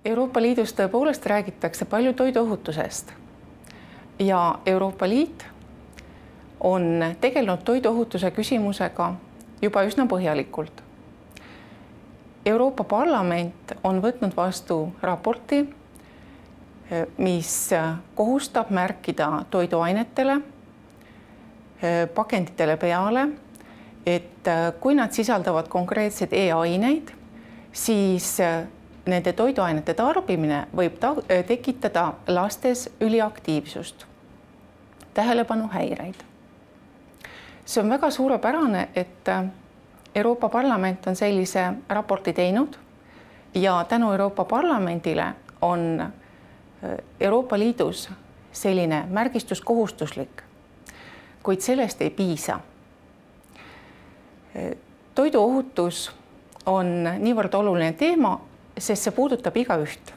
Euroopa Liidus tõepoolest räägitakse palju toiduohutusest ja Euroopa Liit on tegelenud toiduohutuse küsimusega juba üsna põhjalikult. Euroopa Parlament on võtnud vastu raporti, mis kohustab märkida toiduainetele, pakenditele peale, et kui nad sisaldavad konkreetseid e-aineid, siis nende toiduainete tarbimine võib tekitada lastes üliaktiivsust, tähelepanuhäireid. See on väga suurepärane, et Euroopa Parlament on sellise raporti teinud ja tänu Euroopa Parlamendile on Euroopa Liidus selline märgistus kohustuslik, kuid sellest ei piisa. Toiduohutus on niivõrd oluline teema, sest see puudutab igaüht.